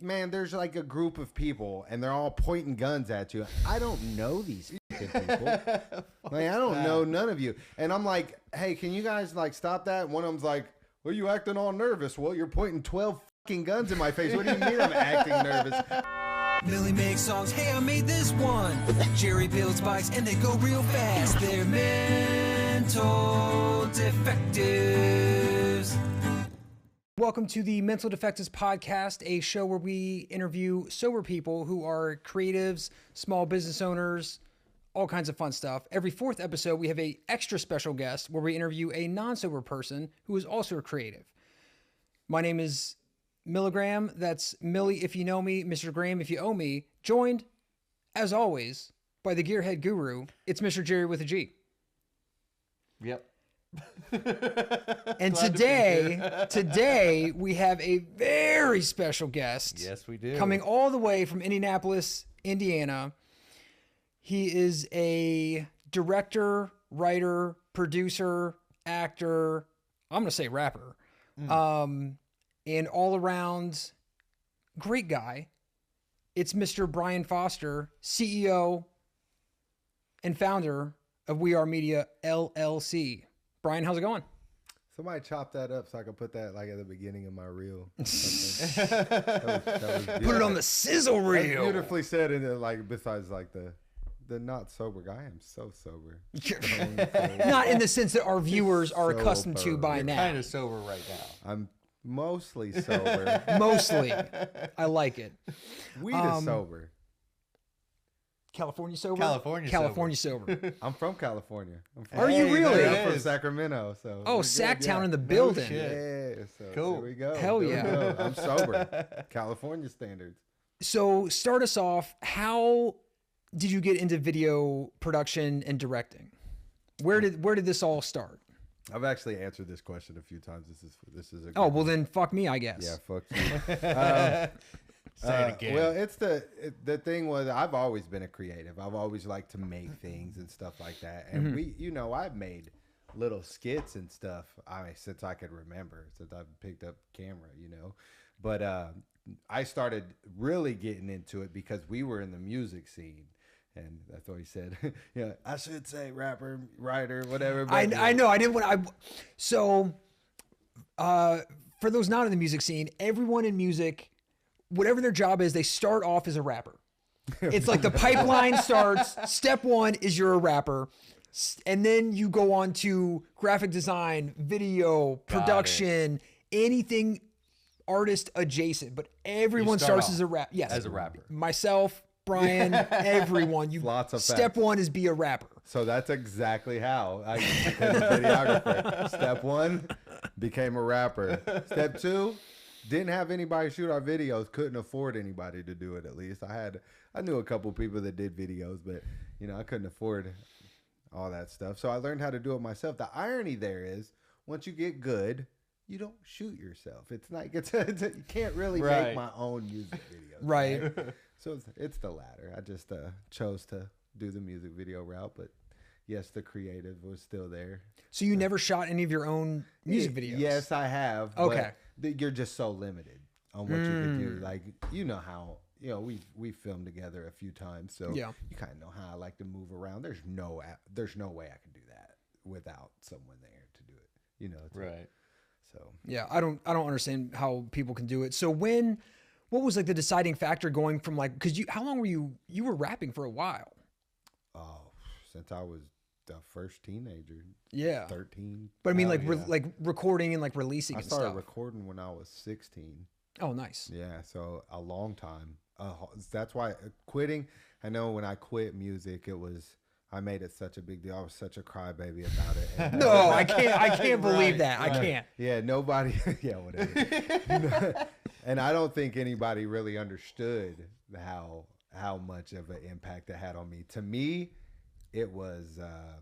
Man, there's like a group of people and they're all pointing guns at you. I don't know these fucking people. Like, I don't know none of you. And I'm like, hey, can you guys like stop that? And one of them's like, well, you acting all nervous. Well, you're pointing 12 fucking guns in my face. What do you mean I'm acting nervous? Millie makes songs, hey, I made this one. Jerry builds bikes and they go real fast. They're mental defectives. Welcome to the Mental Defectives podcast, a show where we interview sober people who are creatives, small business owners, all kinds of fun stuff. Every fourth episode, we have a extra special guest where we interview a non-sober person who is also a creative. My name is Milligram. That's Millie if you know me, Mr. Graham if you owe me. Joined, as always, by the gearhead guru. It's Mr. Jerry with a G. Yep. And today we have a very special guest. Yes, we do. Coming all the way from Indianapolis, Indiana. He is a director, writer, producer, actor. I'm going to say rapper. And all around great guy. It's Mr. Brian Foster, CEO and founder of We Are Media LLC. Brian, how's it going? Somebody chop that up so I can put that like at the beginning of my reel. that was Put it on the sizzle reel. That's beautifully said. And like besides like the not sober guy, I am so sober. Not in the sense that our viewers are So accustomed to by You're now. kind of sober right now. I'm mostly sober. Mostly. I like it. Weed is sober. California sober? California sober. I'm from California. Are you really? I'm from Sacramento. So Oh, we're good, Sacktown yeah. in the building. shit. Yeah, so Cool. there we go. Hell There we yeah. go. I'm sober. California standards. So start us off. How did you get into video production and directing? Where did this all start? I've actually answered this question a few times. This is a Oh, good well one. then fuck me, I guess. Yeah, fuck you. Say it again. Well, it's the thing was I've always been a creative. I've always liked to make things and stuff like that. And I've made little skits and stuff. Since I could remember, since I've picked up camera, But I started really getting into it because we were in the music scene. And that's what he said. I should say rapper, writer, whatever. But I know. I didn't want. So, for those not in the music scene, everyone in music, whatever their job is, they start off as a rapper. It's like the pipeline starts. Step one is you're a rapper, and then you go on to graphic design, video, production, anything artist adjacent. But everyone start starts off as a rap. Yes, as a rapper. Myself, Brian, everyone. You Lots of step facts. one is be a rapper. So that's exactly how I became a videographer. Step one, became a rapper. Step two, didn't have anybody shoot our videos. Couldn't afford anybody to do it. At least I knew a couple people that did videos, but I couldn't afford all that stuff. So I learned how to do it myself. The irony there is, once you get good, you don't shoot yourself. It's like you can't really make my own music videos. Right. So it's the latter. I just chose to do the music video route, but yes, the creative was still there. So you never shot any of your own music videos? Yes, I have. Okay. But you're just so limited on what you can do. Like, how, we filmed together a few times, so Yeah. you kind of know how I like to move around. There's no way I can do that without someone there to do it. Right. So Yeah, I don't understand how people can do it. So what was like the deciding factor going from like, because how long were you were rapping for a while? Oh, since I was the first teenager. Yeah. 13. But I mean, Oh, like yeah. like recording and like releasing I and started stuff. recording when I was 16. Oh, nice. Yeah, so a long time. That's why quitting. I know when I quit music, I made it such a big deal. I was such a crybaby about it. And No, I can't believe that. I Right. can't. Yeah, nobody. Yeah, whatever. And I don't think anybody really understood how much of an impact it had on me. To me, it was a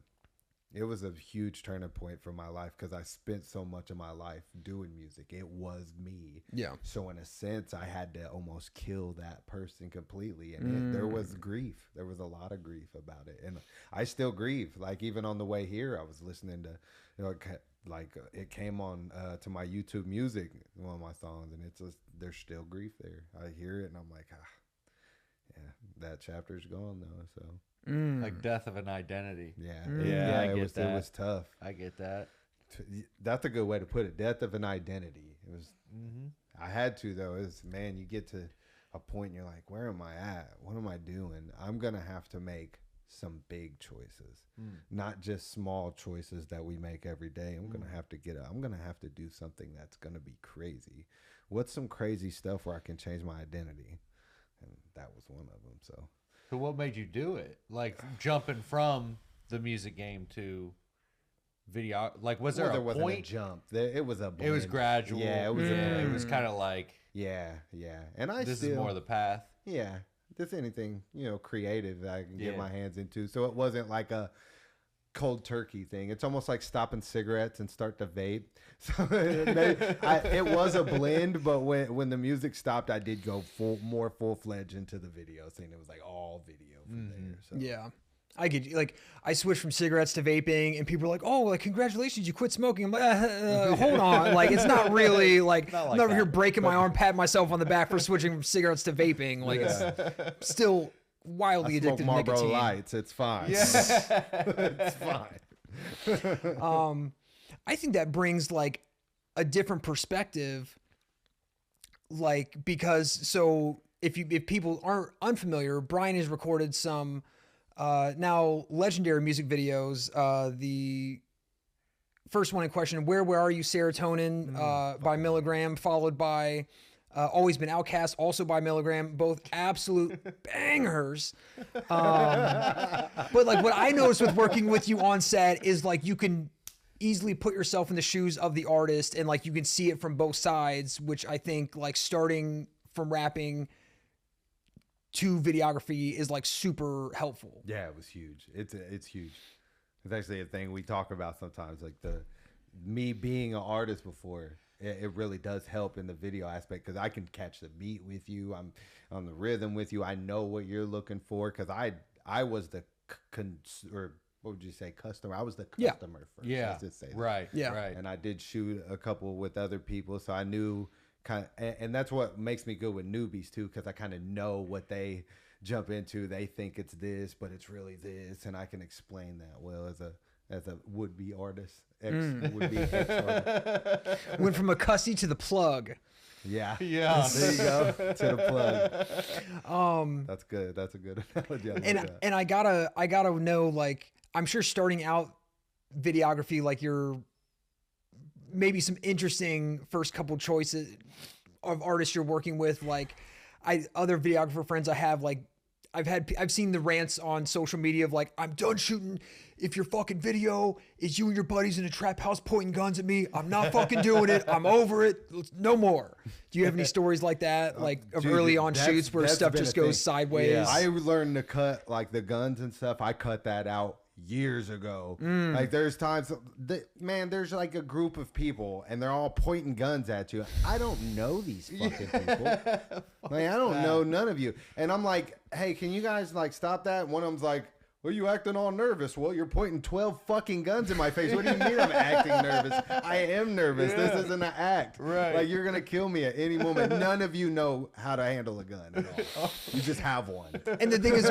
huge turning point for my life because I spent so much of my life doing music. It was me. Yeah. So in a sense, I had to almost kill that person completely, and there was grief. There was a lot of grief about it, and I still grieve. Like even on the way here, I was listening to it came on to my YouTube Music, one of my songs, and it's just, there's still grief there. I hear it and I'm like, yeah, that chapter's gone though. So Like death of an identity. Yeah, I get it that. was tough. I get that. That's a good way to put it. Death of an identity. It was. I had to though. Is man, you get to a point and you're like, where am I at? What am I doing? I'm gonna have to make some big choices, not just small choices that we make every day. I'm gonna have to I'm gonna have to do something that's gonna be crazy. What's some crazy stuff where I can change my identity? And that was one of them. So what made you do it? Like jumping from the music game to video, like was there Well, a there wasn't point? a jump. It was a blend. It was gradual. Yeah, it was a blend. It was kind of like Yeah. And this is more the path. Yeah, just anything, creative that I can get Yeah. my hands into. So it wasn't like a cold turkey thing. It's almost like stopping cigarettes and start to vape. So it was a blend, but when the music stopped, I did go more full-fledged into the video scene. It was like all video from there. So. Yeah. I get you. Like, I switched from cigarettes to vaping, and people are like, "Oh, like congratulations, you quit smoking." I'm like, hold on, like it's not really like, Not like I'm over that. here breaking my arm, patting myself on the back for switching from cigarettes to vaping. Like, it's still wildly I smoke addicted to Marlboro nicotine. Lights. It's fine. It's fine. I think that brings like a different perspective, like because so if people aren't unfamiliar, Brian has recorded some now legendary music videos. The first one in question, Where Are You, Serotonin, by Milligram, followed by Always Been Outcast, also by Milligram, both absolute bangers. But like what I noticed with working with you on set is like you can easily put yourself in the shoes of the artist and like you can see it from both sides, which I think like starting from rapping to videography is like super helpful. Yeah, it was huge. It's huge. It's actually a thing we talk about sometimes. Like me being an artist before, it really does help in the video aspect because I can catch the beat with you. I'm on the rhythm with you. I know what you're looking for because I was the or what would you say, customer? I was the customer first. Yeah. Let's just say that. Right. Yeah. Right. And I did shoot a couple with other people, so I knew and that's what makes me good with newbies too, because I kind of know what they jump into. They think it's this, but it's really this, and I can explain that well as a would-be artist, would-be ex-artist. Went from a cussy to the plug. Yeah. Yeah. There you go. To the plug. That's good. That's a good analogy. I like that. And I gotta know, like, I'm sure starting out videography, like you're maybe some interesting first couple choices of artists you're working with. Like other videographer friends I have, like I've seen the rants on social media of like, I'm done shooting. If your fucking video is you and your buddies in a trap house pointing guns at me, I'm not fucking doing it. I'm over it. No more. Do you have any stories like that? Like of Dude, early on that's- shoots where that's stuff been just a thing. goes sideways? Yeah, I learned to cut like the guns and stuff. I cut that out years ago. Like there's times man, there's like a group of people and they're all pointing guns at you. I don't know these fucking people. Like I don't know none of you. And I'm like, hey, can you guys like stop that? One of them's like, well, you acting all nervous. Well, you're pointing 12 fucking guns in my face. What do you mean I'm acting nervous? I am nervous. This isn't an act. Right. Like you're gonna kill me at any moment. None of you know how to handle a gun at all. You just have one. And the thing is,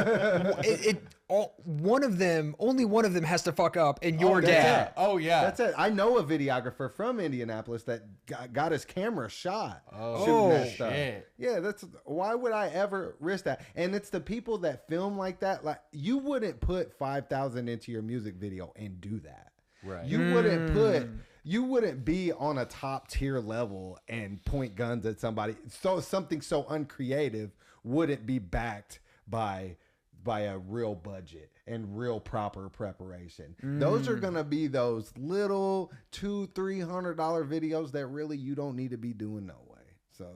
only one of them has to fuck up, and you're that's dead. it. Oh yeah. That's it. I know a videographer from Indianapolis that got his camera shot shooting that stuff. shit. Yeah, why would I ever risk that? And it's the people that film like that. Like you wouldn't put 5,000 into your music video and do that. Right. You wouldn't be on a top tier level and point guns at somebody. So something so uncreative wouldn't be backed by a real budget and real proper preparation. Those are gonna be those little $200-300 videos that really you don't need to be doing no way. So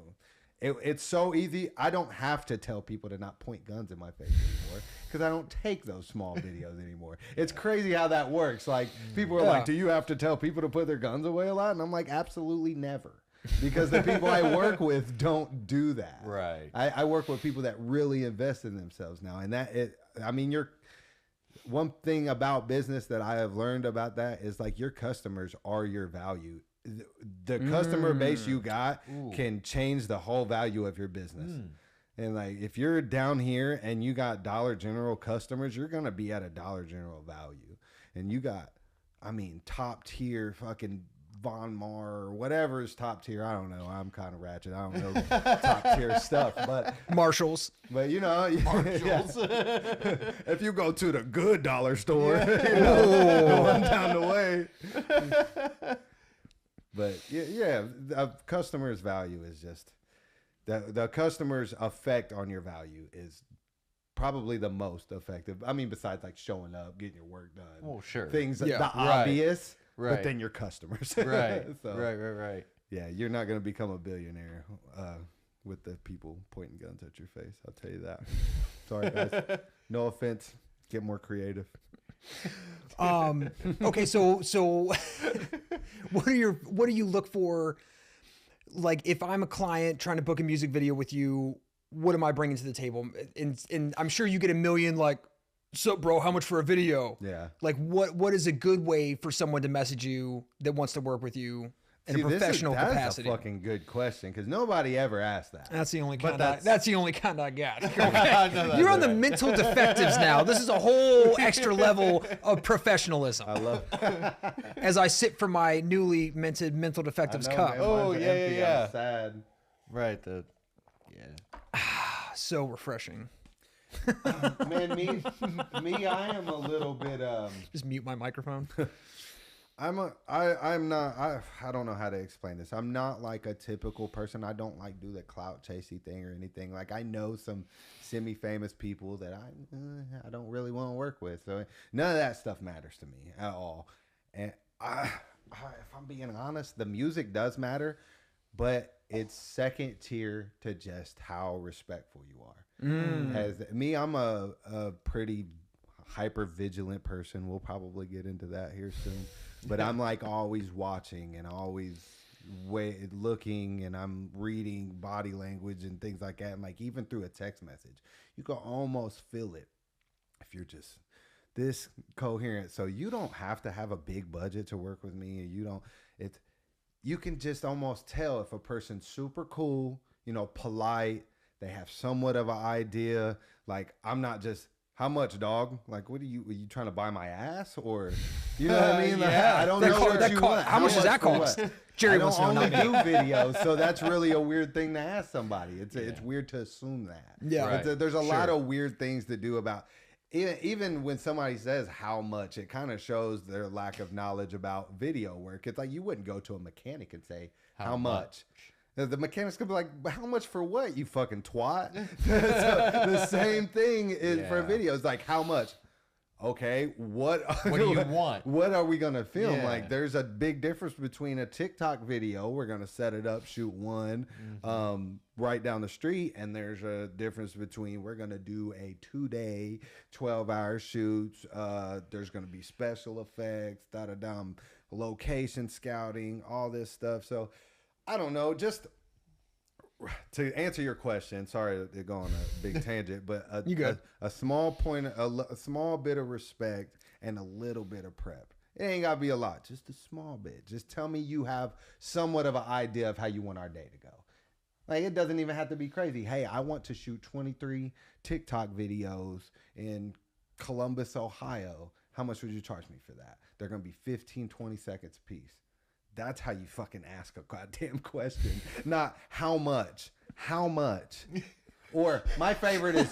it's so easy. I don't have to tell people to not point guns in my face anymore because I don't take those small videos anymore. It's crazy how that works. Like people are like, do you have to tell people to put their guns away a lot? And I'm like, absolutely never. Because the people I work with don't do that. Right. I work with people that really invest in themselves now. And one thing about business that I have learned about that is like your customers are your value. The customer base you got can change the whole value of your business. And like if you're down here and you got Dollar General customers, you're gonna be at a Dollar General value. And you got, I mean, top tier fucking Von Mar or whatever is top tier. I don't know. I'm kind of ratchet. I don't know top tier stuff, but Marshalls. But you know, Marshalls. if you go to the good dollar store, you know, the one down the way. But yeah, the customer's value is just the customer's effect on your value is probably the most effective. I mean, besides like showing up, getting your work done. Oh, sure. Things Yeah. the obvious, Right. but then your customers. Right. So, Right. yeah, you're not going to become a billionaire with the people pointing guns at your face. I'll tell you that. Sorry, guys. No offense. Get more creative. Okay, so what do you look for? Like, if I'm a client trying to book a music video with you, what am I bringing to the table? And I'm sure you get a million like, "So, bro, how much for a video?" Yeah. Like, what is a good way for someone to message you that wants to work with you in a professional capacity? That's a fucking good question because nobody ever asked that. That's the only But kind. that's- That's the only kind I got. I know that. You're on the mental defectives now. This is a whole extra level of professionalism. I love. As I sip from my newly minted mental defectives I know, cup. man, Oh, mine's yeah, empty. yeah. I'm sad. Right. Yeah. So refreshing. Man, me, I am a little bit. Just mute my microphone. I don't know how to explain this. I'm not like a typical person. I don't like do the clout chasey thing or anything. Like I know some semi-famous people that I don't really want to work with. So none of that stuff matters to me at all. And if I'm being honest, the music does matter, but it's second tier to just how respectful you are. As me, I'm a pretty hyper vigilant person. We'll probably get into that here soon. But I'm like always watching and always looking, and I'm reading body language and things like that. And like even through a text message, you can almost feel it if you're just this coherent. So you don't have to have a big budget to work with me. You can just almost tell if a person's super cool, you know, polite. They have somewhat of an idea. Like I'm not just, how much, dog? Like, are you trying to buy my ass? Or, you know what I mean? Like, I don't know what you want. How much does that for cost? what? Jerry I don't wants to know, only not do me. videos, so that's really a weird thing to ask somebody. It's weird to assume that. Yeah. Right. There's a lot of weird things to do about, even when somebody says how much, it kind of shows their lack of knowledge about video work. It's like you wouldn't go to a mechanic and say, how much? The mechanic's gonna be like, how much for what, you fucking twat? So the same thing is for videos. Like, how much? Okay, what do you want? What are we gonna film? Yeah. Like, there's a big difference between a TikTok video. We're gonna set it up, shoot one, right down the street, and there's a difference between we're gonna do a 2-day, 12-hour shoot. There's gonna be special effects, location scouting, all this stuff. So I don't know, just to answer your question, sorry to go on a big tangent, but a small point, a small bit of respect and a little bit of prep. It ain't got to be a lot, just a small bit. Just tell me you have somewhat of an idea of how you want our day to go. Like, it doesn't even have to be crazy. Hey, I want to shoot 23 TikTok videos in Columbus, Ohio. How much would you charge me for that? They're going to be 15, 20 seconds a piece. That's how you fucking ask a goddamn question. Not how much. How much? Or my favorite is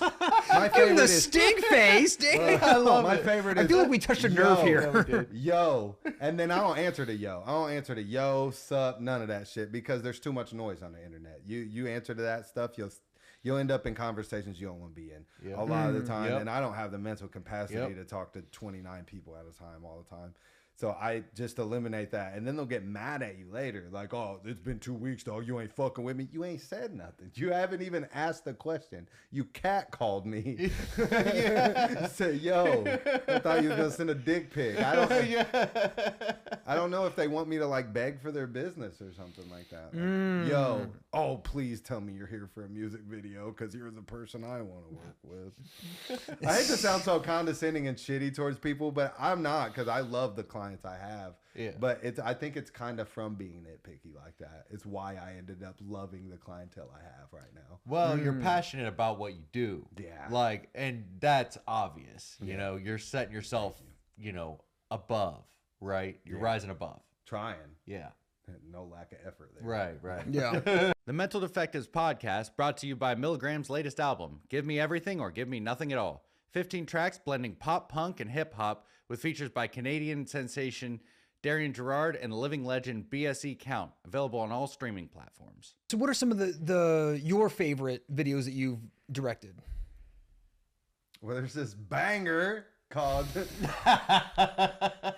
Give him the stink face, dude. I love my favorite is, I feel like we touched a nerve here. Yo. And then I don't answer to yo. I don't answer to yo, sup, none of that shit, because there's too much noise on the internet. You answer to that stuff, you'll end up in conversations you don't want to be in a lot of the time. And I don't have the mental capacity to talk to 29 people at a time all the time. So I just eliminate that. And then they'll get mad at you later. Like, oh, it's been 2 weeks, dog. You ain't fucking with me. You ain't said nothing. You haven't even asked the question. You catcalled me. You said, yo, I thought you was going to send a dick pic. I don't know if they want me to like beg for their business or something like that. Like, yo, oh, please tell me you're here for a music video because you're the person I want to work with. I hate to sound so condescending and shitty towards people, but I'm not, because I love the clients I have. Yeah. But I think it's kind of from being nitpicky like that. It's why I ended up loving the clientele I have right now. Well, you're passionate about what you do. Yeah. Like, and that's obvious. You know, you're setting yourself, you know, above, right? You're rising above. Trying. Yeah. No lack of effort there. Right. Yeah. The Mental Defectives podcast, brought to you by Milligram's latest album, Give Me Everything or Give Me Nothing at All. 15 tracks blending pop, punk, and hip-hop with features by Canadian sensation Darian Gerard and living legend BSE Count, available on all streaming platforms. So what are some of your favorite videos that you've directed? Well, there's this banger called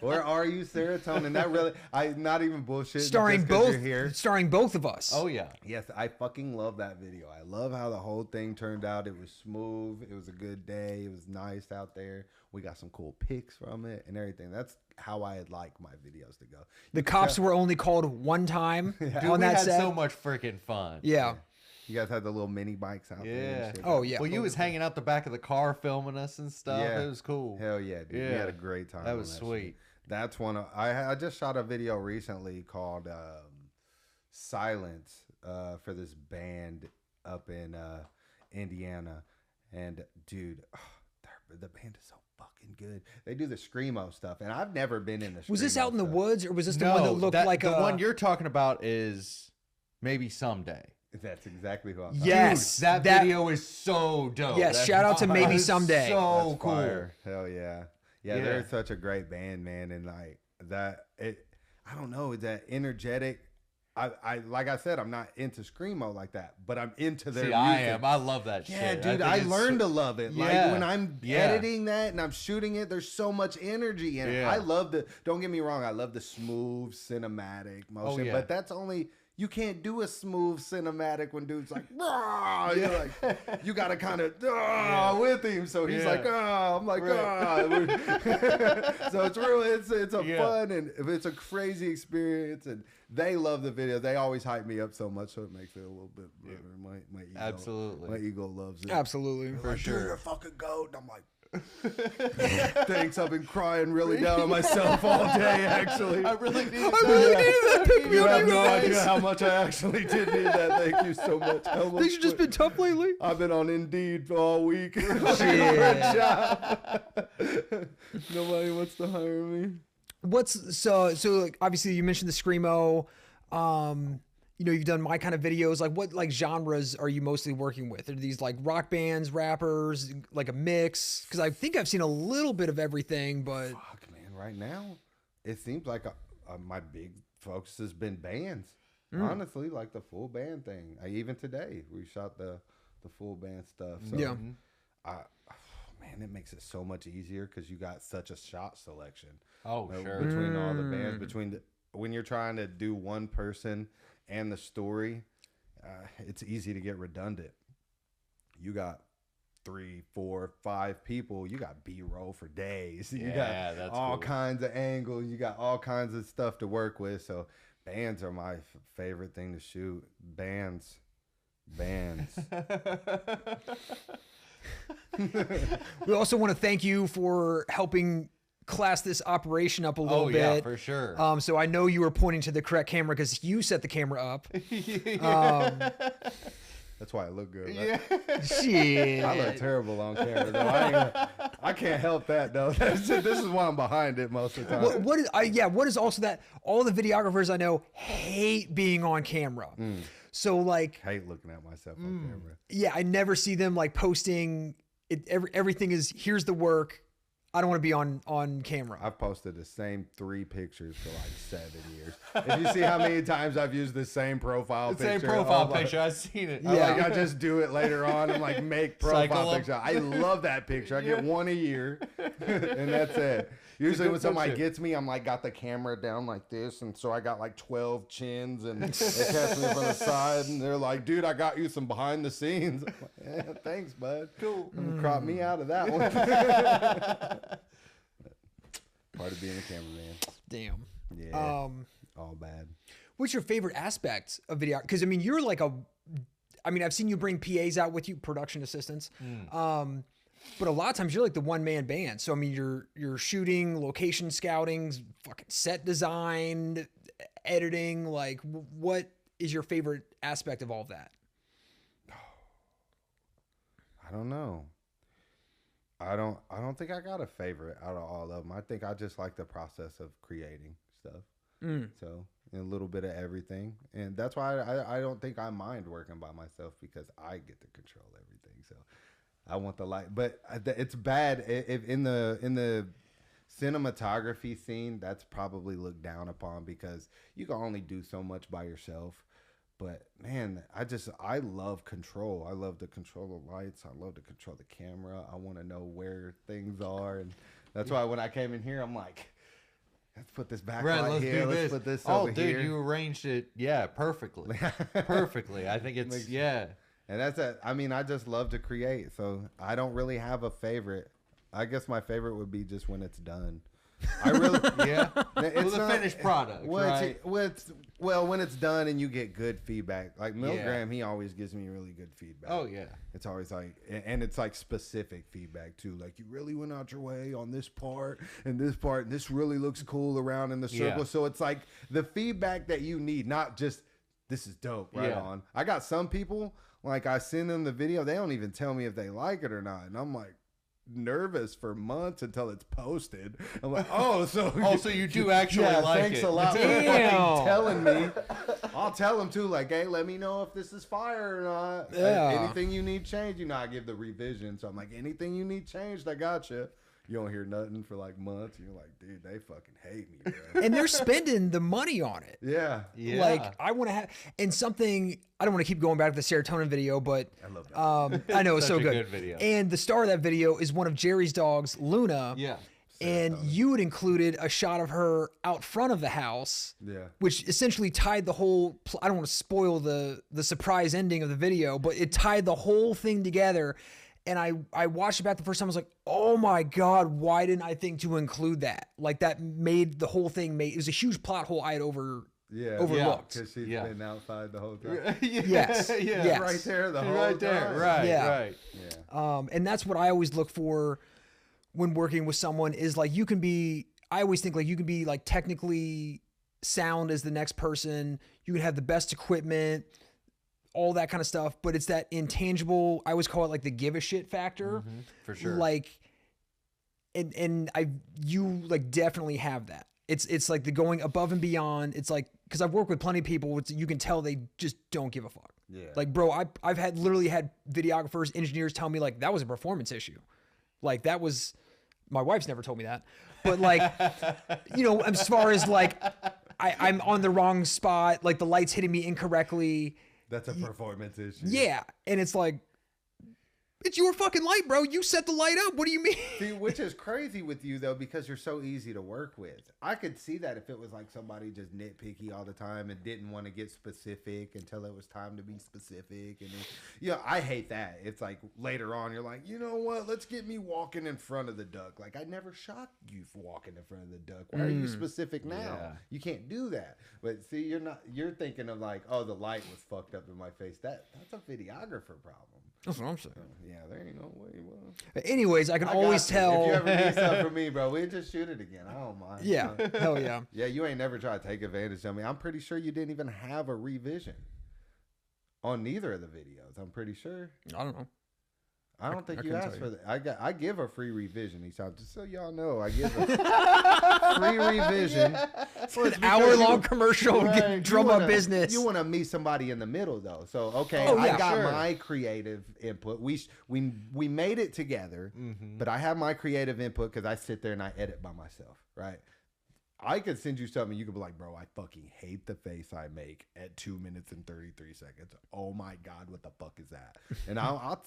Where Are You, Serotonin? That really, not even bullshit. Starring just 'cause both, you're here. starring both of us. Oh, yeah. Yes, I fucking love that video. I love how the whole thing turned out. It was smooth. It was a good day. It was nice out there. We got some cool pics from it and everything. That's how I'd like my videos to go. The cops were only called one time Dude, on we that had set. so much freaking fun. Yeah. You guys had the little mini bikes out there. Yeah. And shit. Oh, yeah. Well, you was hanging out the back of the car filming us and stuff. Yeah. It was cool. Hell yeah, dude. We Yeah. had a great time. That on was shit. sweet. That's one of, I just shot a video recently called Silence for this band up in Indiana. And dude, the band is so fucking good. They do the screamo stuff, and I've never been in the Was this screamo out in the stuff. woods, or was this the one that looked like the a one you're talking about is Maybe Someday. That's exactly who I'm talking Yes. Dude, that video is so dope. Yes, That's shout out to Maybe is Someday. So That's cool. fire. Hell yeah. Yeah, Yeah. they're such a great band, man. And like that, I don't know, that energetic. I like I said, I'm not into screamo like that, but I'm into their See, music. I am. I love that Yeah, shit. dude, think I it's learned so- to love it. Yeah. Like when I'm Yeah. editing that and I'm shooting it, there's so much energy in it. Yeah. I love don't get me wrong, I love the smooth cinematic motion, yeah. but that's only, you can't do a smooth cinematic when dude's like, "Rah!" You're like, you gotta kind of with him. So he's Yeah. like, I'm like, so it's real. It's a fun and it's a crazy experience, and they love the video. They always hype me up so much, so it makes it a little bit better. My ego, Absolutely. my ego loves it. Absolutely. They're For like, "Dude, sure. you're a fucking goat." And I'm like, thanks. I've been crying really down on myself all day. Actually, I really need that. Pick me you up, have you no guys. idea how much I actually did need that. Thank you so much. I almost Things have just quit. been tough lately. I've been on Indeed all week. Nobody wants to hire me. What's so like, obviously you mentioned the screamo. You know, you've done my kind of videos. Like, what like genres are you mostly working with? Are these like rock bands, rappers, like a mix? Because I think I've seen a little bit of everything, but Fuck, man. Right now, it seems like my big focus has been bands. Honestly, like the full band thing. Even today, we shot the full band stuff. So Yeah. man, it makes it so much easier because you got such a shot selection. Oh, sure. Between all the bands, when you're trying to do one person and the story, it's easy to get redundant. You got 3, 4, 5 people. You got B-roll for days. You Yeah, got that's all cool. kinds of angles. You got all kinds of stuff to work with. So bands are my favorite thing to shoot. Bands. we also want to thank you for helping class this operation up a little Oh, bit. yeah, for sure. So I know you were pointing to the correct camera because you set the camera up. That's why I look good. Right? Yeah. Shit. I look terrible on camera, though. I can't help that, though. This is why I'm behind it most of the time. What is also that all the videographers I know hate being on camera. So like, I hate looking at myself on camera. yeah, I never see them like posting it. Everything is, here's the work. I don't want to be on camera. I've posted the same 3 pictures for like 7 years. If you see how many times I've used the same profile The picture. same profile I'm like- picture. I've seen it. Yeah. I just do it later on. I'm like, make Cycle profile 'em. picture. I love that picture. I get one a year, and that's it. Usually when somebody gets me, I'm like got the camera down like this, and so I got like 12 chins, and they catch me from the side, and they're like, "Dude, I got you some behind the scenes." I'm like, yeah, thanks, bud. Cool. Crop me out of that one. Part of being a cameraman. Damn. Yeah. All bad. What's your favorite aspect of video? Because I mean, you're like I've seen you bring PAs out with you, production assistants. But a lot of times you're like the one-man band. So I mean, you're shooting, location scouting, fucking set design, editing. Like, what is your favorite aspect of all of that? I don't know. I don't think I got a favorite out of all of them. I think I just like the process of creating stuff. So a little bit of everything, and that's why I don't think I mind working by myself, because I get to control everything. So I want the light, but it's bad if in the cinematography scene, that's probably looked down upon because you can only do so much by yourself. But man, I love control. I love to control the lights. I love to control the camera. I want to know where things are, and that's why when I came in here, I'm like, let's put this backlight here. Let's put this over here. Oh, dude, you arranged it, perfectly, perfectly. I think it's And that's it. I mean, I just love to create, so I don't really have a favorite. I guess my favorite would be just when it's done. I really, It's the finished product, right? When it's done and you get good feedback. Like Milgram, he always gives me really good feedback. Oh yeah, it's always like, and it's like specific feedback too. Like, you really went out your way on this part and this part, and this really looks cool around in the circle. So it's like the feedback that you need, not just this is dope right on. I got some people, like, I send them the video, they don't even tell me if they like it or not, and I'm like nervous for months until it's posted. I'm like, so you do actually like thanks it. a lot for fucking telling me. I'll tell them too, like, hey, let me know if this is fire or not. Anything you need changed, I give the revision. So I'm like, anything you need changed, I got you. You don't hear nothing for like months. You're like, dude, they fucking hate me, bro. And they're spending the money on it. Yeah. Like, I want to have, and something, I don't want to keep going back to the serotonin video, but I love that. I know it's so Such a good. good video. And the star of that video is one of Jerry's dogs, Luna. Yeah. And you had included a shot of her out front of the house, which essentially tied the whole, I don't want to spoil the surprise ending of the video, but it tied the whole thing together. And I watched it back the first time. I was like, oh my God, why didn't I think to include that? Like, that made the whole thing, it was a huge plot hole I had overlooked. Because she's been outside the whole time. Yes. Right there the whole right there. time. Right. And that's what I always look for when working with someone is, like, I always think, like, you can be like technically sound as the next person. You can have the best equipment, all that kind of stuff, but it's that intangible, I always call it like the give a shit factor. For sure. Like, and you like definitely have that. It's like the going above and beyond. It's like, cause I've worked with plenty of people, you can tell they just don't give a fuck. Yeah. Like, bro, I've literally had videographers, engineers tell me, like, that was a performance issue. Like, that was, my wife's never told me that, but like, as far as like, I'm on the wrong spot, like the light's hitting me incorrectly. That's a performance issue. Yeah. And it's like, it's your fucking light, bro. You set the light up. What do you mean? See, which is crazy with you, though, because you're so easy to work with. I could see that if it was like somebody just nitpicky all the time and didn't want to get specific until it was time to be specific. And I hate that. It's like later on, you're like, you know what? Let's get me walking in front of the duck. Like, I never shot you for walking in front of the duck. Why are you specific now? Yeah. You can't do that. But see, you're thinking of like, oh, the light was fucked up in my face. That's a videographer problem. That's what I'm saying. Yeah, there ain't no way. But anyways, I can always tell. If you ever need something from me, bro, we just shoot it again. I don't mind. Yeah, hell yeah. Yeah, you ain't never tried to take advantage of me. I'm pretty sure you didn't even have a revision on neither of the videos. I'm pretty sure. I don't know. I don't think you asked for that. I give a free revision each time, just so y'all know. I give a free revision. For an hour-long commercial, drum up business. You want to meet somebody in the middle, though. So, okay, I got my creative input. We made it together, but I have my creative input because I sit there and I edit by myself, right? I could send you something. You could be like, bro, I fucking hate the face I make at 2 minutes and 33 seconds. Oh my God, what the fuck is that? And I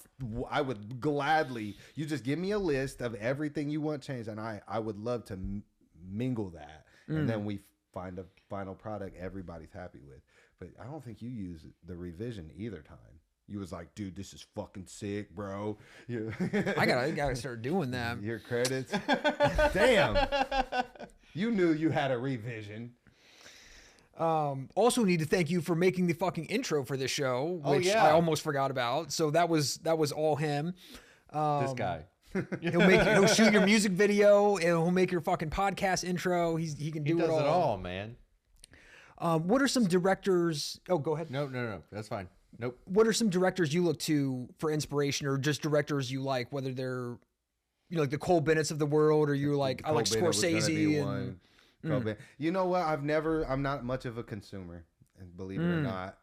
would gladly, you just give me a list of everything you want changed. And I would love to mingle that. And then we find a final product everybody's happy with. But I don't think you use the revision either time. You was like, dude, this is fucking sick, bro. I gotta start doing that. Your credits. Damn. You knew you had a revision. Also need to thank you for making the fucking intro for this show, which yeah. I almost forgot about. So that was all him. This guy. He'll shoot your music video and he'll make your fucking podcast intro. He can do He does it all. man. What are some directors? Oh, go ahead. No. That's fine. Nope. What are some directors you look to for inspiration, or just directors you like, whether they're, like the Cole Bennett's of the world, or you're like, I like Scorsese and You know what? I'm not much of a consumer, and believe it or not,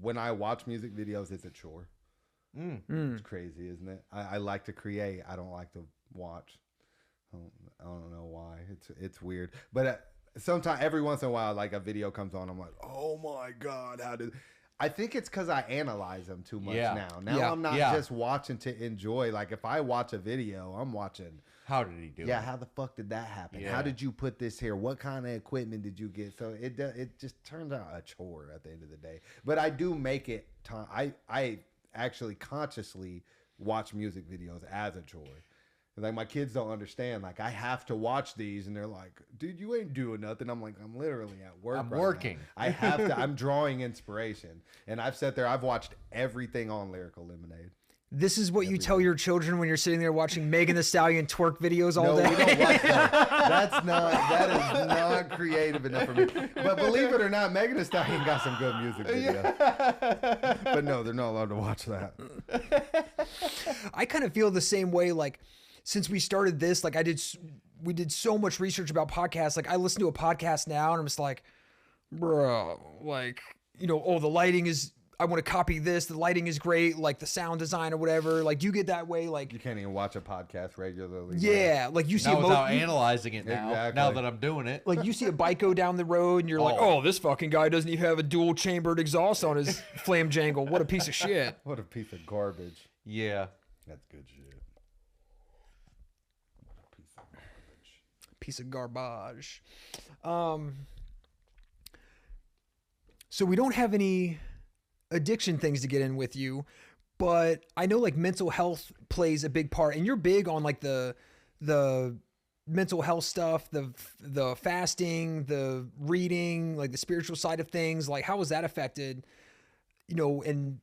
when I watch music videos, it's a chore. It's crazy, isn't it? I like to create. I don't like to watch. I don't know why. It's weird, but sometimes every once in a while, like a video comes on, I'm like, oh my God, how did? I think it's because I analyze them too much now. I'm not just watching to enjoy. Like if I watch a video, I'm watching. How did he do it? Yeah, how the fuck did that happen? Yeah. How did you put this here? What kind of equipment did you get? So it just turns out a chore at the end of the day. But I do make it time. I actually consciously watch music videos as a chore. Like my kids don't understand. Like I have to watch these, and they're like, "Dude, you ain't doing nothing." I'm like, "I'm literally at work. I'm right working. now. I have to. I'm drawing inspiration." And I've sat there. I've watched everything on Lyrical Lemonade. This is what you tell your children when you're sitting there watching Megan Thee Stallion twerk videos all day. We don't watch that. That is not creative enough for me. But believe it or not, Megan Thee Stallion got some good music videos. But no, they're not allowed to watch that. I kind of feel the same way. Like since we started this, like we did so much research about podcasts. Like I listen to a podcast now and I'm just like, bro, like, oh, the lighting is, I want to copy this. The lighting is great. Like the sound design or whatever. Like you get that way. Like you can't even watch a podcast regularly. Yeah. Right? Like you see without analyzing it now. Exactly. Now that I'm doing it. Like you see a bike go down the road and you're like, oh, this fucking guy doesn't even have a dual chambered exhaust on his flam jangle. What a piece of shit. What a piece of garbage. Yeah. That's good shit. Piece of garbage. So we don't have any addiction things to get in with you, but I know like mental health plays a big part, and you're big on like the mental health stuff, the fasting, the reading, like the spiritual side of things. Like how was that affected? And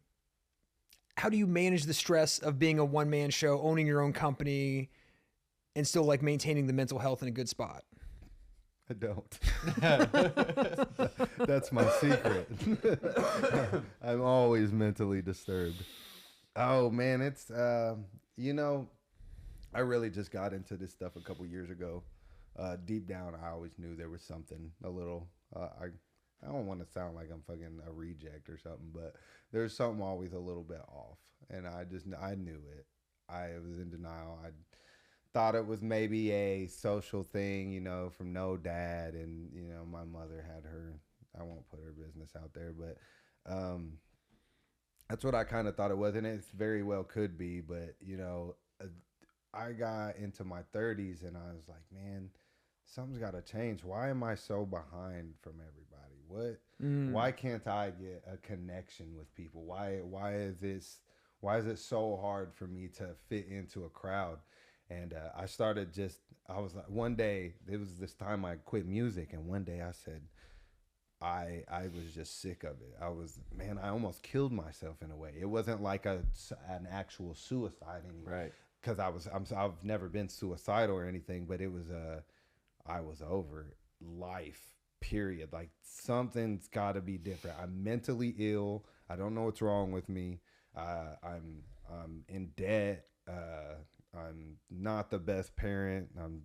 how do you manage the stress of being a one-man show, owning your own company, and still like maintaining the mental health in a good spot? I don't. That's my secret. I'm always mentally disturbed. Oh man, it's I really just got into this stuff a couple years ago. Deep down, I always knew there was something a little. I don't want to sound like I'm fucking a reject or something, but there's something always a little bit off, and I knew it. I was in denial. I thought it was maybe a social thing, from no dad, and my mother had her. I won't put her business out there, but that's what I kind of thought it was, and it very well could be. But I got into my 30s, and I was like, man, something's got to change. Why am I so behind from everybody? Why can't I get a connection with people? Why is it so hard for me to fit into a crowd? And I was like, one day, it was this time I quit music, and one day I said, I was just sick of it. I almost killed myself in a way. It wasn't like an actual suicide anymore. Right. Because I've never been suicidal or anything, but it was I was over life, period. Like something's got to be different. I'm mentally ill. I don't know what's wrong with me. I'm in debt. I'm not the best parent. I'm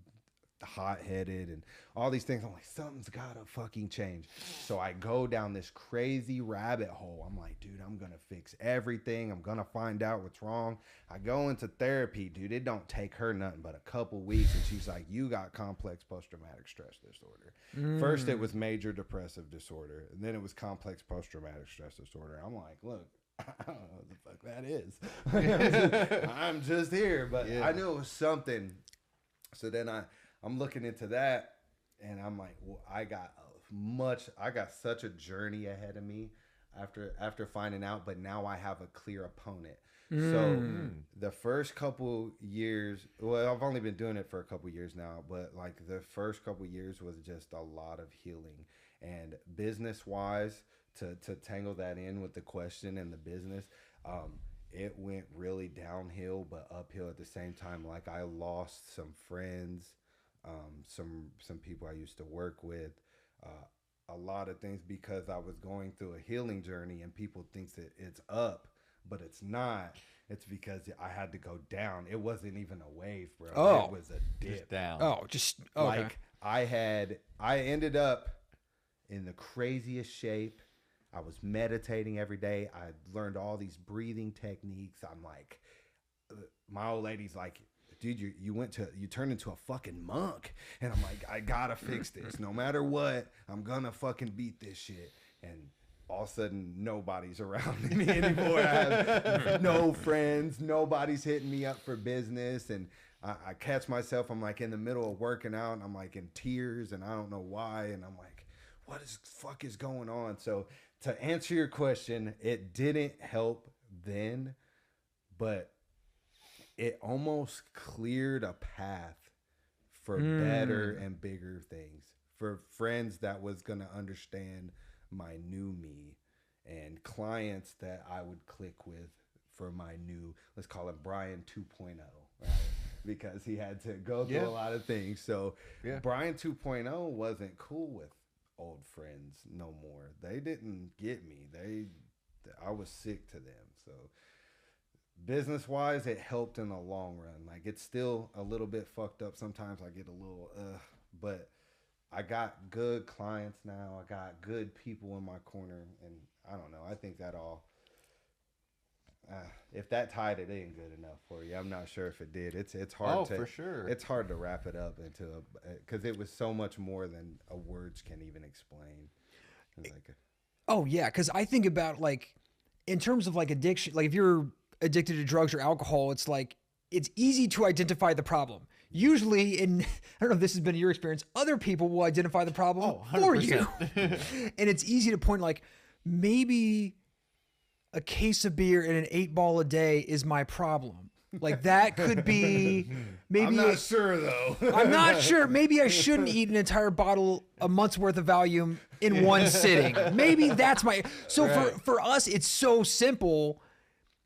hot-headed and all these things. I'm like, something's gotta fucking change. So I go down this crazy rabbit hole. I'm like, dude, I'm gonna fix everything. I'm gonna find out what's wrong. I go into therapy, dude. It don't take her nothing but a couple weeks, and she's like, you got complex post-traumatic stress disorder. First it was major depressive disorder, and then it was complex post-traumatic stress disorder. I'm like, look, I don't know what the fuck that is. I'm just here, but I knew it was something. So then I'm looking into that, and I'm like, well, I got such a journey ahead of me after finding out, but now I have a clear opponent. So the first couple years, well, I've only been doing it for a couple years now, but like the first couple years was just a lot of healing. And business wise, to tangle that in with the question and the business, it went really downhill, but uphill at the same time. Like I lost some friends, some people I used to work with, a lot of things because I was going through a healing journey, and people think that it's up, but it's not. It's because I had to go down. It wasn't even a wave, bro. Oh. It was a dip. Just down. Okay. Like I ended up in the craziest shape. I was meditating every day. I learned all these breathing techniques. I'm like, my old lady's like, dude, you turned into a fucking monk. And I'm like, I gotta fix this. No matter what, I'm gonna fucking beat this shit. And all of a sudden, nobody's around me anymore. I have no friends. Nobody's hitting me up for business. And I catch myself, I'm like in the middle of working out, and I'm like in tears, and I don't know why. And I'm like, what is fuck is going on? So to answer your question, it didn't help then, but it almost cleared a path for better and bigger things, for friends that was going to understand my new me, and clients that I would click with for my new, let's call it Brian 2.0, right? Because he had to go through a lot of things. So Brian 2.0 wasn't cool with old friends no more. They didn't get me. I was sick to them. So business wise, it helped in the long run. Like it's still a little bit fucked up. Sometimes I get a little, but I got good clients now. I got good people in my corner, and I don't know. I think that all, if that tied it in good enough for you, I'm not sure if it did. It's hard to, for sure. It's hard to wrap it up into because it was so much more than a words can even explain. Because I think about like in terms of like addiction, like if you're addicted to drugs or alcohol, it's like it's easy to identify the problem. Usually, I don't know if this has been your experience, other people will identify the problem for you. And it's easy to point like, maybe a case of beer and an 8-ball a day is my problem. Like that could be maybe. I'm not sure though. I'm not sure. Maybe I shouldn't eat an entire bottle, a month's worth of Valium in one sitting. Maybe that's my. So for us, it's so simple.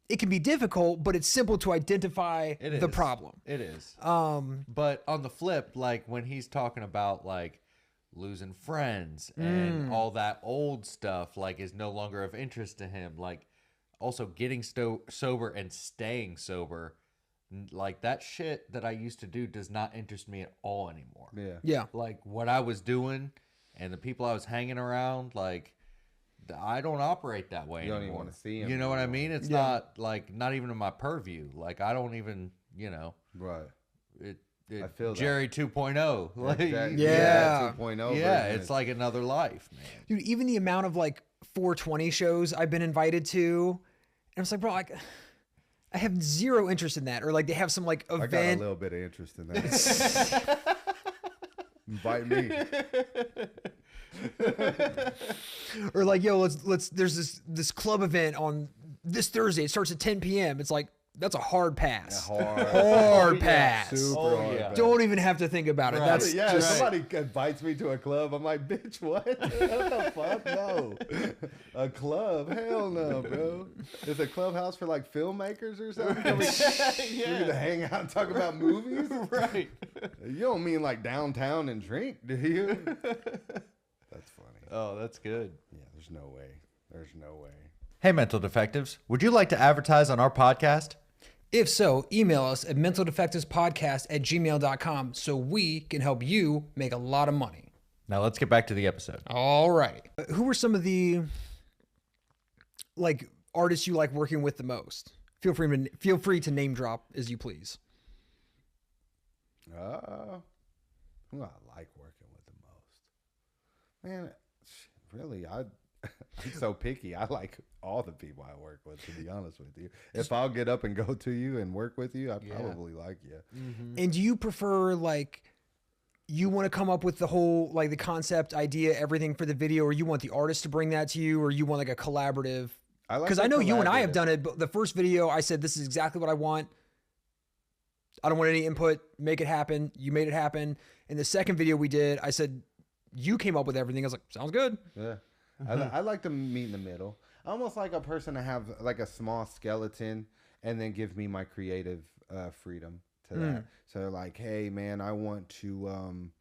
It can be difficult, but it's simple to identify the problem. It is. But on the flip, like when he's talking about like losing friends and all that old stuff, like is no longer of interest to him. Like also getting sober and staying sober, like that shit that I used to do does not interest me at all anymore. Yeah. Like what I was doing and the people I was hanging around, like I don't operate that way anymore. You don't even want to see him. You know what I mean? It's not like, not even in my purview. Like I don't even, you know. Right. I feel Jerry 2.0. Like, exactly. Yeah. 2.0. Yeah, it's like another life, man. Dude, even the amount of like 420 shows I've been invited to, and it's like, bro, like I have zero interest in that. Or like they have some like event. I got a little bit of interest in that. Invite me. Or like, yo, let's there's this club event on this Thursday. It starts at 10 p.m. It's like, that's a hard pass. Hard pass. Super hard pass. Don't even have to think about it. Right. That's just, somebody invites me to a club. I'm like, bitch, what? What the fuck? No. A club? Hell no, bro. It's a clubhouse for like filmmakers or something? We get to hang out and talk about movies? Right. You don't mean like downtown and drink, do you? That's funny. Oh, that's good. Yeah, there's no way. There's no way. Hey, Mental Defectives. Would you like to advertise on our podcast? If so, email us at mentaldefectivespodcast@gmail.com so we can help you make a lot of money. Now let's get back to the episode. All right. Who were some of the like artists you like working with the most? Feel free to name drop as you please. Who I like working with the most? Man, really, I'm so picky. I like all the people I work with, to be honest with you. If I'll get up and go to you and work with you, I probably like you. Mm-hmm. And do you prefer like you want to come up with the whole like the concept idea, everything for the video, or you want the artist to bring that to you, or you want like a collaborative? Because I know you and I have done it, but the first video I said this is exactly what I want. I don't want any input. Make it happen. You made it happen. In the second video we did, I said you came up with everything. I was like, sounds good. Yeah. I like to meet in the middle. I almost like a person to have like a small skeleton and then give me my creative freedom to that. So like, hey man, I want to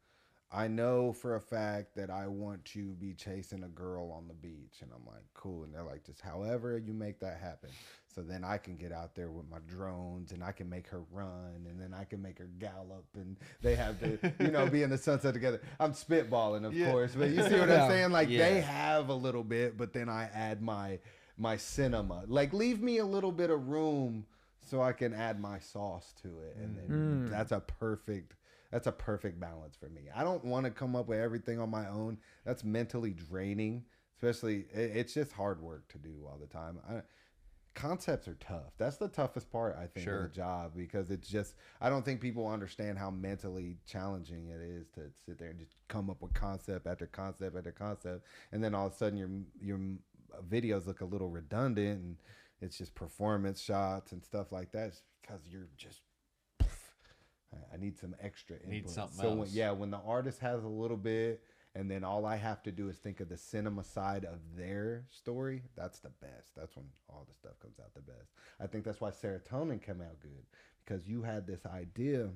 I know for a fact that I want to be chasing a girl on the beach, and I'm like, cool. And they're like, just however you make that happen. So then I can get out there with my drones and I can make her run, and then I can make her gallop, and they have to, you know, be in the sunset together. I'm spitballing, of course, but you see what I'm saying? Like they have a little bit, but then I add my cinema. Like leave me a little bit of room so I can add my sauce to it, and then that's a perfect balance for me. I don't want to come up with everything on my own. That's mentally draining, especially it's just hard work to do all the time. Concepts are tough. That's the toughest part, I think, of the job, because it's just, I don't think people understand how mentally challenging it is to sit there and just come up with concept after concept after concept, and then all of a sudden your videos look a little redundant, and it's just performance shots and stuff like that. It's because you're just, I need some extra input. Need something else. When the artist has a little bit, and then all I have to do is think of the cinema side of their story, that's the best. That's when all the stuff comes out the best. I think that's why Serotonin came out good, because you had this idea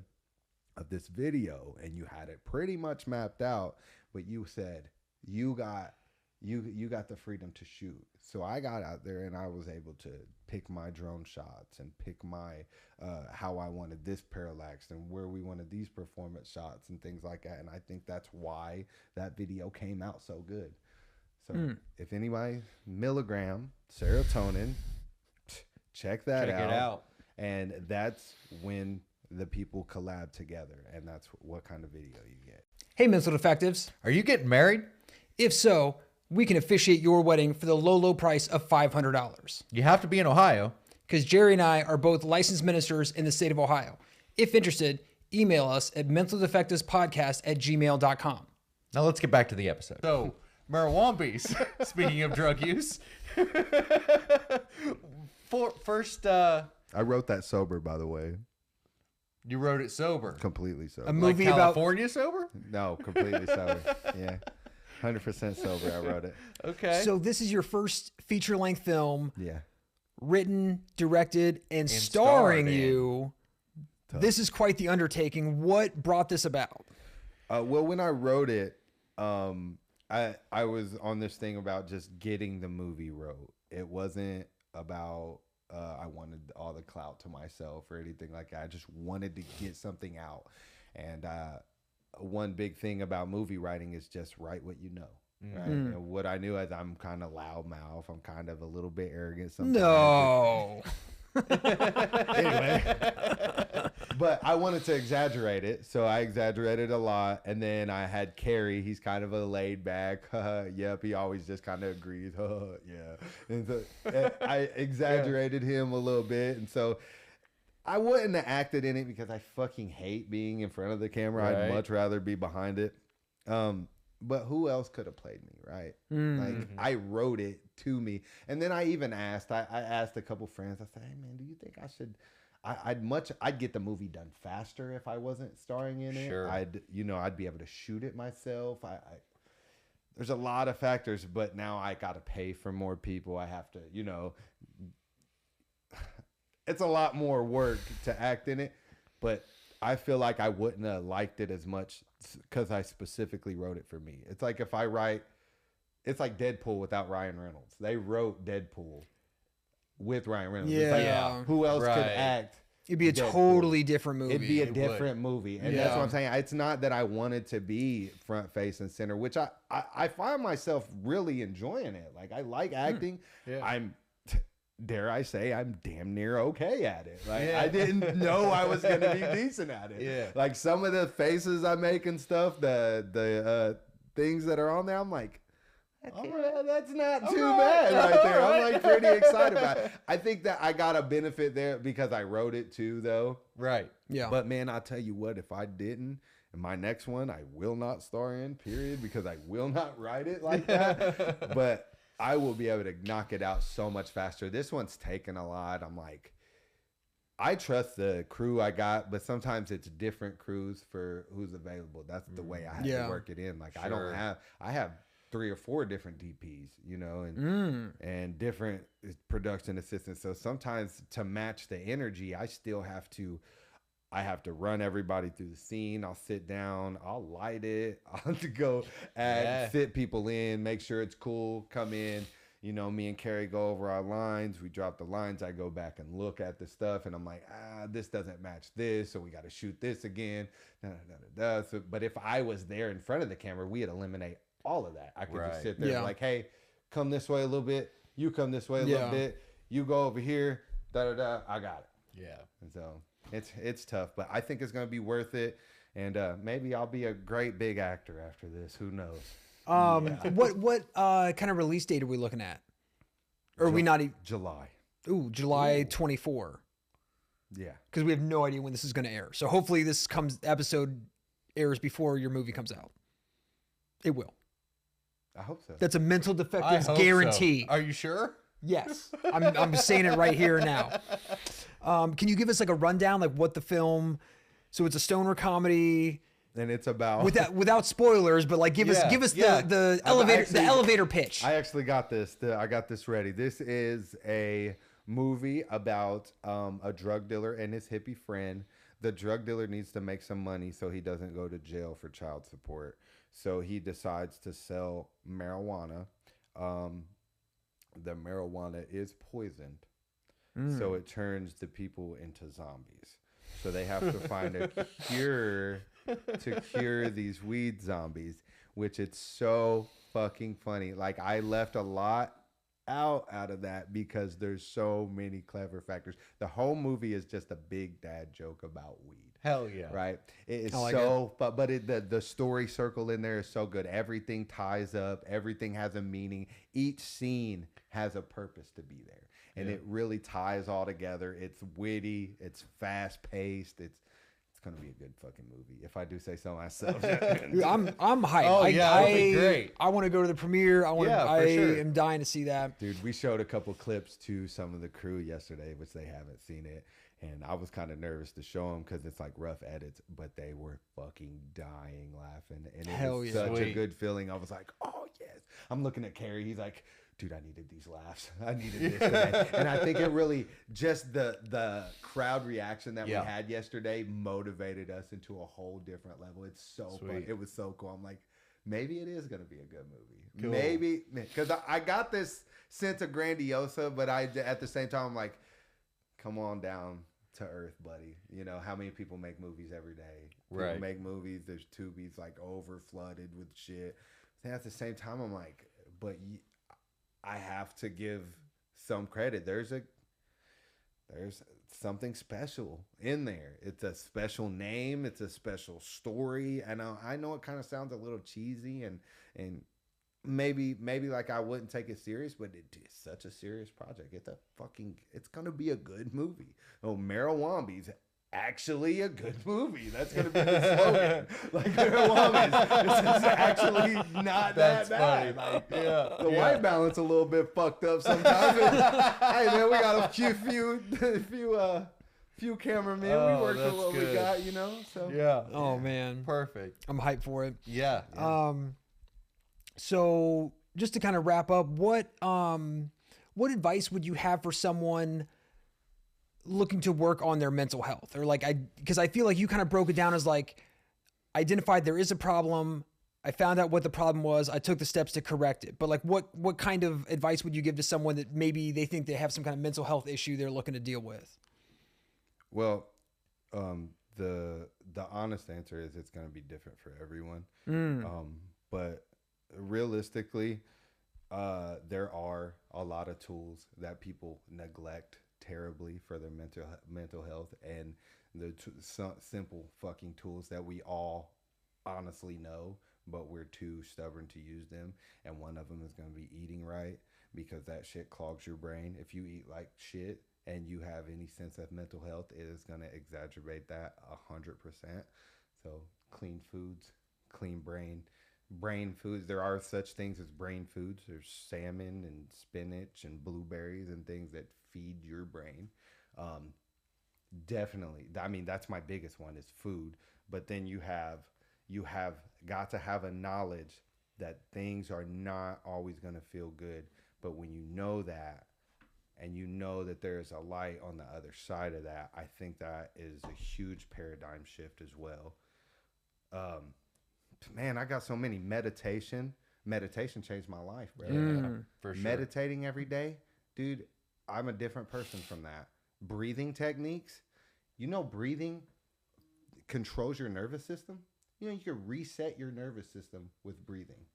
of this video and you had it pretty much mapped out, but you said you got the freedom to shoot. So I got out there and I was able to pick my drone shots and pick my how I wanted this parallax and where we wanted these performance shots and things like that. And I think that's why that video came out so good. So if anybody, Milligram, Serotonin, check that out. Check it out. And that's when the people collab together, and that's what kind of video you get. Hey, Mental Defectives. Are you getting married? If so, we can officiate your wedding for the low, low price of $500. You have to be in Ohio. Because Jerry and I are both licensed ministers in the state of Ohio. If interested, email us at mentaldefectivespodcast@gmail.com. Now let's get back to the episode. So, Marijuambies, speaking of drug use. First, I wrote that sober, by the way. you wrote it sober. Completely sober. A movie like about California sober? No, completely sober. Yeah. 100% sober, I wrote it. Okay. So this is your first feature-length film, Yeah. written, directed, and starring starred in. you. This is quite the undertaking. What brought this about? Well, when I wrote it, I was on this thing about just getting the movie wrote. It wasn't about I wanted all the clout to myself or anything like that. I just wanted to get something out. And one big thing about movie writing is just write what you know. Right? And what I knew is I'm kind of loudmouth. I'm kind of a little bit arrogant sometimes. No. Anyway, but I wanted to exaggerate it, so I exaggerated a lot. And then I had Carrie. He's kind of a laid back. Yep, he always just kind of agrees. Yeah, and so I exaggerated him a little bit, and so I wouldn't have acted in it because I fucking hate being in front of the camera. Right. I'd much rather be behind it. But who else could have played me, right? Like I wrote it to me, and then I even asked. I asked a couple friends. I said, "Hey man, do you think I should? I'd get the movie done faster if I wasn't starring in it. Sure. I'd be able to shoot it myself. There's a lot of factors, but now I got to pay for more people. I have to, it's a lot more work to act in it, but I feel like I wouldn't have liked it as much because I specifically wrote it for me. It's like if I write, it's like Deadpool without Ryan Reynolds. They wrote Deadpool with Ryan Reynolds. It's like, Yeah. who else could Right. act It'd be a Deadpool. totally different movie. It'd be a It different movie. And that's what I'm saying. It's not that I wanted to be front, face, and center, which I find myself really enjoying it. Like, I like acting. Yeah. I'm, dare I say, I'm damn near okay at it. Like, I didn't know I was going to be decent at it. Yeah. Like, some of the faces I make and stuff, the things that are on there, I'm like, that's not too bad right there. I'm like pretty excited about it. I think that I got a benefit there because I wrote it too, though. Right. Yeah. But man, I'll tell you what, if I didn't, in my next one, I will not star in, period, because I will not write it like that. But I will be able to knock it out so much faster. This one's taken a lot. I'm like, I trust the crew I got, but sometimes it's different crews for who's available. That's the way I have to work it in. Like, I have 3 or 4 different DPs, you know, and different production assistants. So sometimes to match the energy, I have to run everybody through the scene. I'll sit down, I'll light it, I'll have to go fit people in, make sure it's cool, come in. You know, me and Carrie go over our lines. We drop the lines. I go back and look at the stuff, and I'm like, this doesn't match this, so we got to shoot this again. So, but if I was there in front of the camera, we'd eliminate all of that. I could just sit there and be like, hey, come this way a little bit. You come this way a little bit. You go over here. I got it. Yeah. And so it's tough, but I think it's going to be worth it. And maybe I'll be a great big actor after this. Who knows? What kind of release date are we looking at? Or are we not even July? Ooh, July 24. Yeah. Because we have no idea when this is going to air. So hopefully this episode airs before your movie comes out. It will. I hope so. That's a Mental Defectives guarantee. So. Are you sure? Yes. I'm saying it right here now. Can you give us like a rundown, like what the film? So it's a stoner comedy, and it's about without spoilers, but like give us the elevator pitch. I actually got this. I got this ready. This is a movie about a drug dealer and his hippie friend. The drug dealer needs to make some money so he doesn't go to jail for child support. So he decides to sell marijuana. The marijuana is poisoned. So it turns the people into zombies. So they have to find a cure to cure these weed zombies, which it's so fucking funny. Like, I left a lot out of that because there's so many clever factors. The whole movie is just a big dad joke about weed. Hell yeah. Right? It's like so, but the story circle in there is so good. Everything ties up. Everything has a meaning. Each scene has a purpose to be there. And it really ties all together. It's witty. It's fast paced. It's going to be a good fucking movie, if I do say so myself. Dude, I'm hyped. Oh, that'll be great. I want to go to the premiere. I am dying to see that. Dude, we showed a couple clips to some of the crew yesterday, which they haven't seen it. And I was kind of nervous to show them because it's like rough edits, but they were fucking dying laughing. And it was such a good feeling. I was like, oh, yes. I'm looking at Carrie. He's like, dude, I needed these laughs. I needed this today. And I think it really, just the crowd reaction that we had yesterday motivated us into a whole different level. It's so fun. It was so cool. I'm like, maybe it is going to be a good movie. Cool. Maybe, because I got this sense of grandiosa, but at the same time, I'm like, come on down to earth, buddy. You know, how many people make movies every day? People make movies. There's Tubi's like over flooded with shit. And at the same time, I'm like, but I have to give some credit. There's something special in there. It's a special name. It's a special story. And I know it kind of sounds a little cheesy and maybe like I wouldn't take it serious, but it's such a serious project. It's gonna be a good movie. Oh, Marijuambies. Actually a good movie. That's going to be the slogan. Like, Marijuambies, this is actually not that bad. Like, the white balance a little bit fucked up sometimes. Hey, man, we got a few cameramen. We worked with what we got, you know? So Oh, man. Perfect. I'm hyped for it. Yeah. So just to kind of wrap up, what advice would you have for someone looking to work on their mental health? Or like, because I feel like you kind of broke it down as like, identified there is a problem. I found out what the problem was. I took the steps to correct it. But like, what kind of advice would you give to someone that maybe they think they have some kind of mental health issue they're looking to deal with? Well, the honest answer is it's going to be different for everyone. But realistically, there are a lot of tools that people neglect terribly for their mental health, and the simple fucking tools that we all honestly know, but we're too stubborn to use them. And one of them is going to be eating right, because that shit clogs your brain. If you eat like shit and you have any sense of mental health, it is going to exacerbate that 100%. So clean foods, clean brain foods. There are such things as brain foods. There's salmon and spinach and blueberries and things that feed your brain. Definitely. I mean, that's my biggest one is food. But then you have got to have a knowledge that things are not always going to feel good. But when you know that, and you know that there's a light on the other side of that, I think that is a huge paradigm shift as well. Man, I got so many meditation changed my life, bro. For sure. Meditating every day, dude, I'm a different person from that. Breathing techniques, breathing controls your nervous system. You can reset your nervous system with breathing.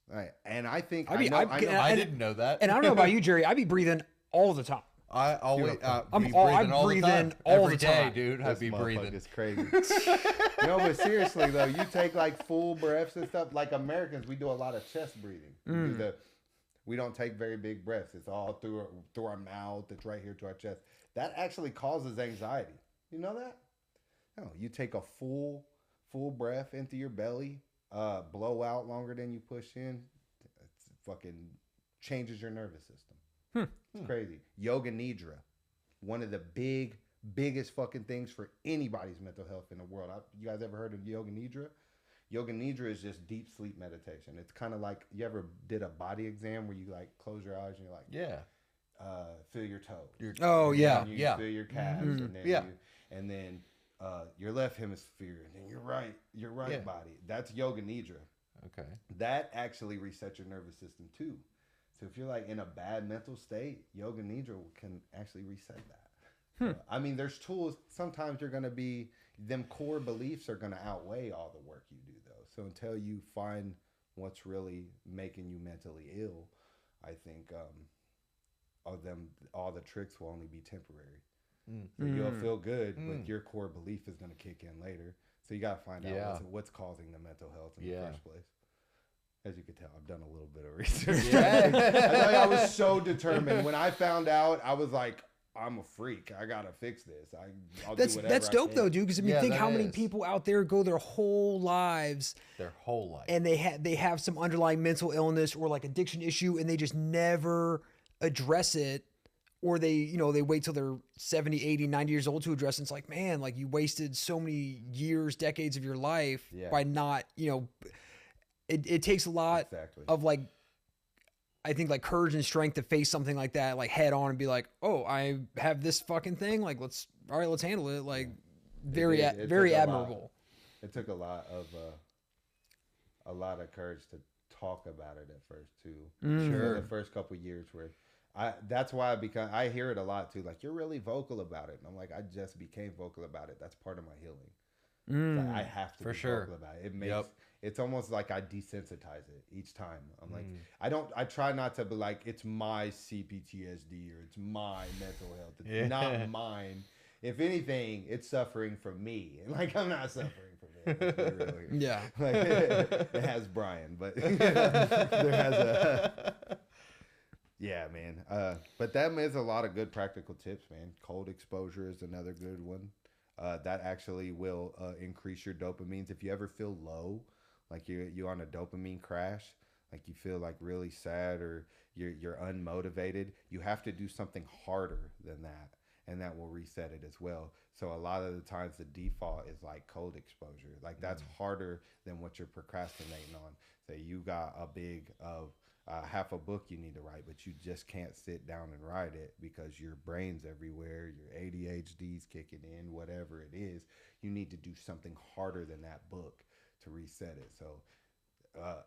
Right. And I think I didn't know that. And I don't know about you, Jerry. I be breathing all the time. I always I'm breathing all the time, dude. I be breathing. It's crazy. But seriously though, you take like full breaths and stuff. Like Americans, we do a lot of chest breathing. We don't take very big breaths. It's all through our mouth. It's right here to our chest. That actually causes anxiety. You know that? No, you take a full breath into your belly, blow out longer than you push in. It fucking changes your nervous system. It's crazy. Yoga Nidra, one of the biggest fucking things for anybody's mental health in the world. You guys ever heard of Yoga Nidra? Yoga Nidra is just deep sleep meditation. It's kind of like, you ever did a body exam where you like close your eyes and you're like, feel your toe. You feel your calves, and then your left hemisphere, and then your right body. That's Yoga Nidra. Okay. That actually resets your nervous system too. So if you're like in a bad mental state, Yoga Nidra can actually reset that. So, I mean, there's tools. Sometimes you're going to be, them core beliefs are going to outweigh all the work you do though. So until you find what's really making you mentally ill, I think all the tricks will only be temporary. So you'll feel good, but your core belief is going to kick in later. So you got to find out what's causing the mental health in the first place. As you can tell, I've done a little bit of research. I was so determined. When I found out, I was like, I'm a freak. I got to fix this. I'll do whatever That's dope though, dude. Because think how many is. people out there go their whole lives, and they have some underlying mental illness or like addiction issue, and they just never address it. Or they wait till they're 70, 80, 90 years old to address it. It's like, man, like you wasted so many years, decades of your life by not, it takes a lot of like, I think like courage and strength to face something like that, like head on and be like, oh, I have this fucking thing. Like, let's handle it. Like very admirable. It took a lot of courage to talk about it at first too. Sure. The first couple of years where that's why I hear it a lot too. Like, you're really vocal about it. And I'm like, I just became vocal about it. That's part of my healing. Like, I have to be vocal about it. It makes, it's almost like I desensitize it each time. I'm like, I try not to be like, it's my CPTSD or it's my mental health. It's not mine. If anything, it's suffering from me. And like, I'm not suffering from it. Yeah. Like, it has Brian, but there has a... Yeah, man. But that is a lot of good practical tips, man. Cold exposure is another good one. That actually will increase your dopamines. If you ever feel low, like you're on a dopamine crash, like you feel like really sad or you're unmotivated, you have to do something harder than that, and that will reset it as well. So a lot of the times the default is like cold exposure. Like that's harder than what you're procrastinating on. Say you got a big half a book you need to write, but you just can't sit down and write it because your brain's everywhere, your ADHD's kicking in, whatever it is. You need to do something harder than that book to reset it. So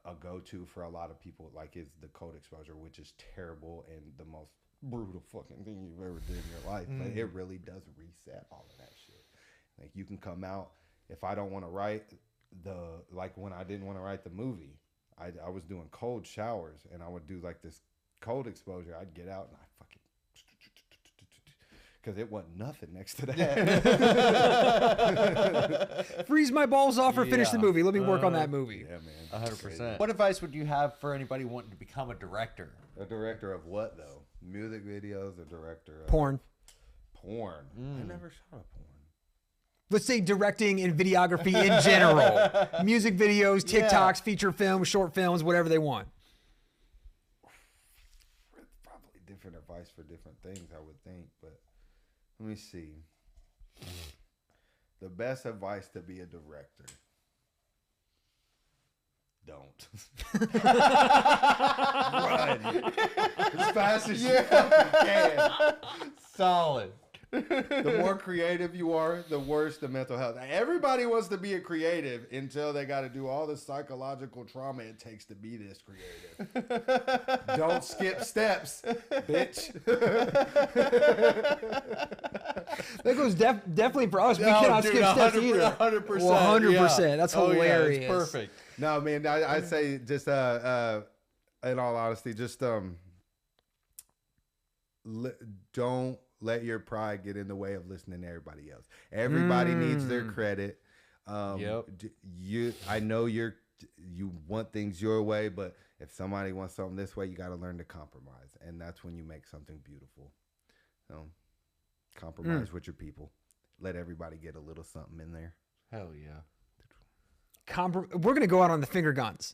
a go-to for a lot of people like is the cold exposure, which is terrible and the most brutal fucking thing you've ever did in your life. But it really does reset all of that shit. Like you can come out, if I don't want to write like when I didn't want to write the movie, I was doing cold showers and I would do like this cold exposure. I'd get out and I fucking, because it wasn't nothing next to that. Freeze my balls off or finish the movie. Let me work on that movie. Yeah, man. 100%. What advice would you have for anybody wanting to become a director? A director of what though? Music videos, a director of Porn. Porn. I never shot a porn. Let's say directing and videography in general. Music videos, TikToks, feature films, short films, whatever they want. Probably different advice for different things, I would think. But let me see. The best advice to be a director. Don't. Run. As fast as you fucking can. Solid. The more creative you are, the worse the mental health. Everybody wants to be a creative until they got to do all the psychological trauma it takes to be this creative. Don't skip steps, bitch. That goes definitely for us. We cannot skip steps either. 100%. 100%. That's hilarious. Yeah, it's perfect. No, man, I say just in all honesty, just don't let your pride get in the way of listening to everybody else. Everybody needs their credit. I know you want things your way, but if somebody wants something this way, you got to learn to compromise, and that's when you make something beautiful. Compromise with your people. Let everybody get a little something in there. Hell yeah. We're going to go out on the finger guns.